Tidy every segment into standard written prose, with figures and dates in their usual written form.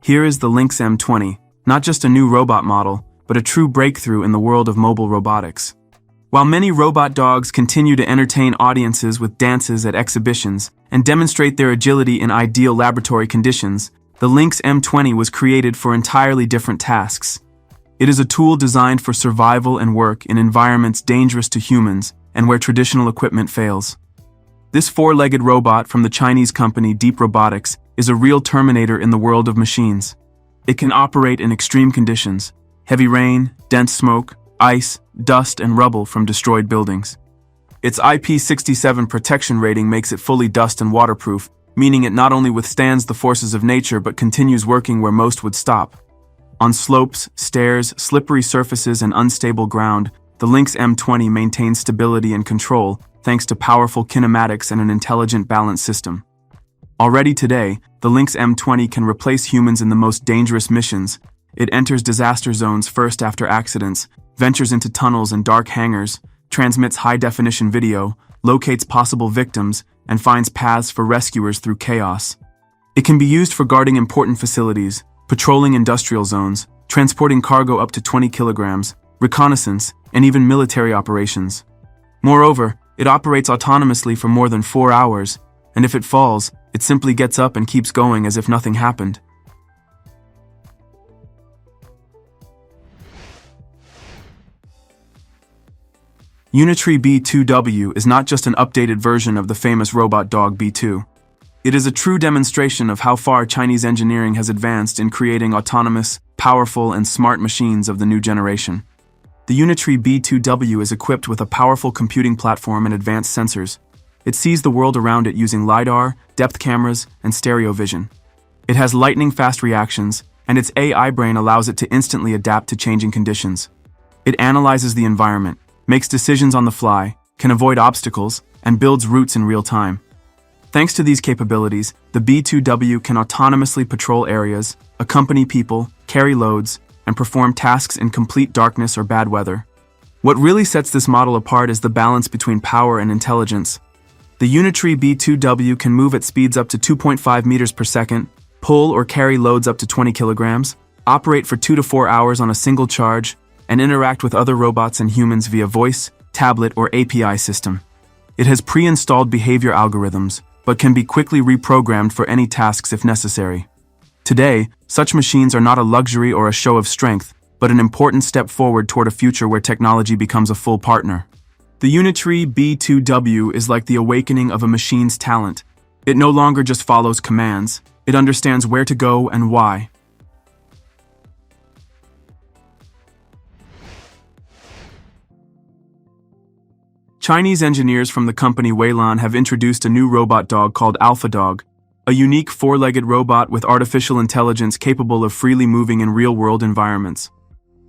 Here is the Lynx M20, not just a new robot model, but a true breakthrough in the world of mobile robotics. While many robot dogs continue to entertain audiences with dances at exhibitions and demonstrate their agility in ideal laboratory conditions, the Lynx M20 was created for entirely different tasks. It is a tool designed for survival and work in environments dangerous to humans and where traditional equipment fails. This four-legged robot from the Chinese company Deep Robotics is a real Terminator in the world of machines. It can operate in extreme conditions: heavy rain, dense smoke, ice, dust, and rubble from destroyed buildings. Its IP67 protection rating makes it fully dust and waterproof, meaning it not only withstands the forces of nature but continues working where most would stop. On slopes, stairs, slippery surfaces, and unstable ground, the Lynx M20 maintains stability and control thanks to powerful kinematics and an intelligent balance system. Already today, the Lynx M20 can replace humans in the most dangerous missions. It enters disaster zones first after accidents, ventures into tunnels and dark hangars, transmits high-definition video, locates possible victims, and finds paths for rescuers through chaos. It can be used for guarding important facilities, patrolling industrial zones, transporting cargo up to 20 kilograms, reconnaissance, and even military operations. Moreover, it operates autonomously for more than 4 hours, and if it falls, it simply gets up and keeps going as if nothing happened. Unitree B2W is not just an updated version of the famous robot dog B2. It is a true demonstration of how far Chinese engineering has advanced in creating autonomous, powerful, and smart machines of the new generation. The Unitree B2W is equipped with a powerful computing platform and advanced sensors. It sees the world around it using LiDAR, depth cameras, and stereo vision. It has lightning-fast reactions, and its AI brain allows it to instantly adapt to changing conditions. It analyzes the environment, makes decisions on the fly, can avoid obstacles, and builds routes in real time. Thanks to these capabilities, the B2W can autonomously patrol areas, accompany people, carry loads, and perform tasks in complete darkness or bad weather. What really sets this model apart is the balance between power and intelligence. The Unitree B2W can move at speeds up to 2.5 meters per second, pull or carry loads up to 20 kilograms, operate for 2 to 4 hours on a single charge, and interact with other robots and humans via voice, tablet, or API system. It has pre-installed behavior algorithms, but can be quickly reprogrammed for any tasks if necessary. Today, such machines are not a luxury or a show of strength, but an important step forward toward a future where technology becomes a full partner. The Unitree B2W is like the awakening of a machine's talent. It no longer just follows commands, it understands where to go and why. Chinese engineers from the company Elon have introduced a new robot dog called AlphaDog, a unique four-legged robot with artificial intelligence capable of freely moving in real-world environments.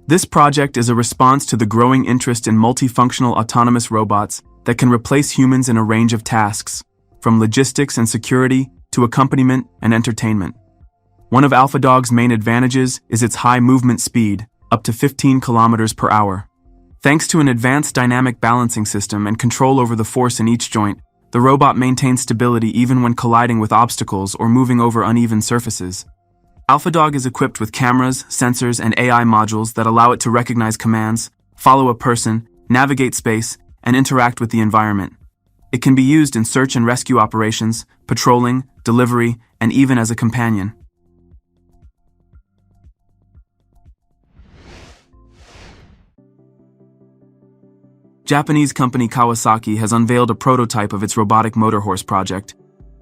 This project is a response to the growing interest in multifunctional autonomous robots that can replace humans in a range of tasks, from logistics and security to accompaniment and entertainment. One of AlphaDog's main advantages is its high movement speed, up to 15 kilometers per hour. Thanks to an advanced dynamic balancing system and control over the force in each joint, the robot maintains stability even when colliding with obstacles or moving over uneven surfaces. AlphaDog is equipped with cameras, sensors, and AI modules that allow it to recognize commands, follow a person, navigate space, and interact with the environment. It can be used in search and rescue operations, patrolling, delivery, and even as a companion. Japanese company Kawasaki has unveiled a prototype of its robotic motor horse project.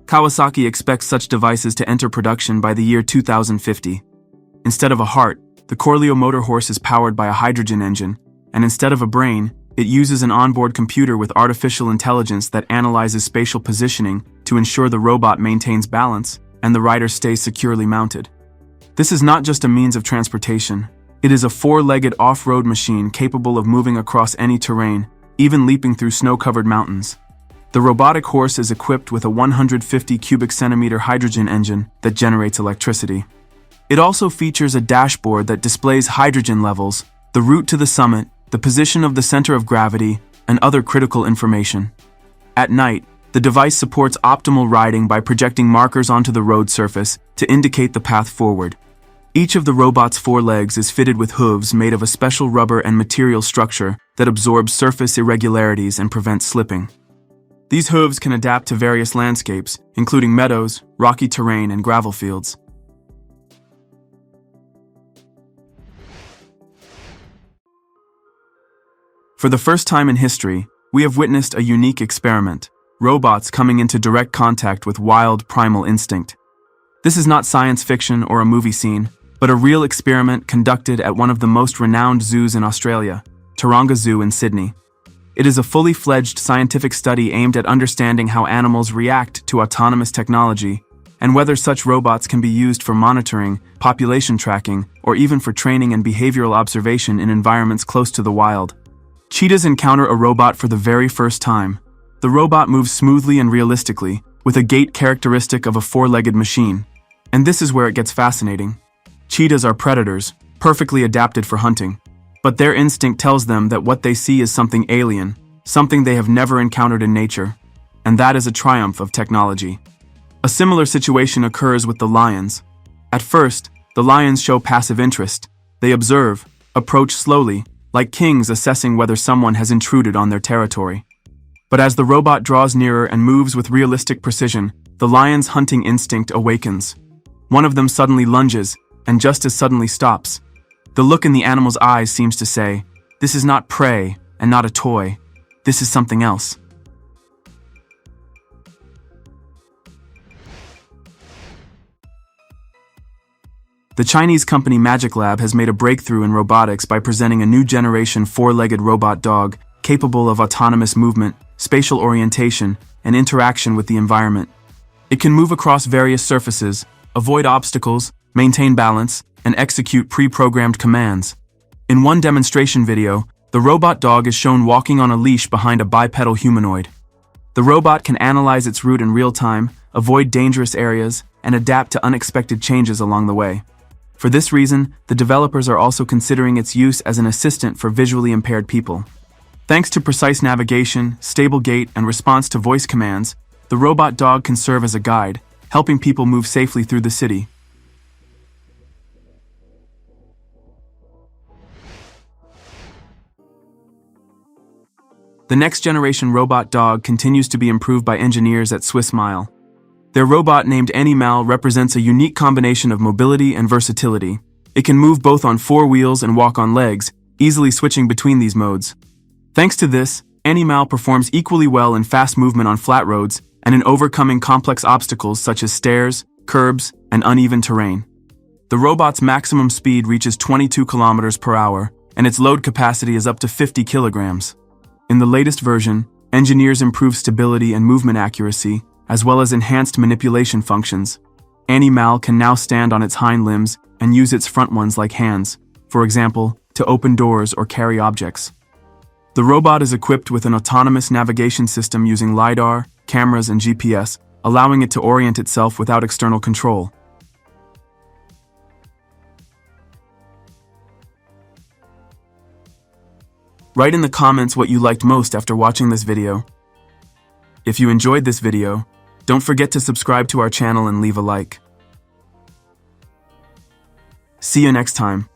Kawasaki expects such devices to enter production by the year 2050. Instead of a heart, the Corleo motor horse is powered by a hydrogen engine, and instead of a brain, it uses an onboard computer with artificial intelligence that analyzes spatial positioning to ensure the robot maintains balance and the rider stays securely mounted. This is not just a means of transportation. It is a four-legged off-road machine capable of moving across any terrain, even leaping through snow-covered mountains. The robotic horse is equipped with a 150 cubic centimeter hydrogen engine that generates electricity. It also features a dashboard that displays hydrogen levels, the route to the summit, the position of the center of gravity, and other critical information. At night, the device supports optimal riding by projecting markers onto the road surface to indicate the path forward. Each of the robot's 4 legs is fitted with hooves made of a special rubber and material structure that absorbs surface irregularities and prevents slipping. These hooves can adapt to various landscapes, including meadows, rocky terrain, and gravel fields. For the first time in history, we have witnessed a unique experiment, robots coming into direct contact with wild primal instinct. This is not science fiction or a movie scene, but a real experiment conducted at one of the most renowned zoos in Australia, Taronga Zoo in Sydney. It is a fully fledged scientific study aimed at understanding how animals react to autonomous technology and whether such robots can be used for monitoring, population tracking, or even for training and behavioral observation in environments close to the wild. Cheetahs encounter a robot for the very first time. The robot moves smoothly and realistically, with a gait characteristic of a 4-legged machine. And this is where it gets fascinating. Cheetahs are predators, perfectly adapted for hunting. But their instinct tells them that what they see is something alien, something they have never encountered in nature. And that is a triumph of technology. A similar situation occurs with the lions. At first, the lions show passive interest. They observe, approach slowly, like kings assessing whether someone has intruded on their territory. But as the robot draws nearer and moves with realistic precision, the lion's hunting instinct awakens. One of them suddenly lunges, and just as suddenly stops. The look in the animal's eyes seems to say, "This is not prey and not a toy. This is something else." The Chinese company Magic Lab has made a breakthrough in robotics by presenting a new generation 4-legged robot dog capable of autonomous movement, spatial orientation, and interaction with the environment. It can move across various surfaces, avoid obstacles, maintain balance, and execute pre-programmed commands. In one demonstration video, the robot dog is shown walking on a leash behind a bipedal humanoid. The robot can analyze its route in real time, avoid dangerous areas, and adapt to unexpected changes along the way. For this reason, the developers are also considering its use as an assistant for visually impaired people. Thanks to precise navigation, stable gait, and response to voice commands, the robot dog can serve as a guide, helping people move safely through the city. The next generation robot dog continues to be improved by engineers at Swiss Mile. Their robot named Animal represents a unique combination of mobility and versatility. It can move both on 4 wheels and walk on legs, easily switching between these modes. Thanks to this, Animal performs equally well in fast movement on flat roads and in overcoming complex obstacles such as stairs, curbs, and uneven terrain. The robot's maximum speed reaches 22 kilometers per hour, and its load capacity is up to 50 kilograms. In the latest version, engineers improve stability and movement accuracy, as well as enhanced manipulation functions. Animal can now stand on its hind limbs and use its front ones like hands, for example, to open doors or carry objects. The robot is equipped with an autonomous navigation system using LiDAR, cameras, and GPS, allowing it to orient itself without external control. Write in the comments what you liked most after watching this video. If you enjoyed this video, don't forget to subscribe to our channel and leave a like. See you next time.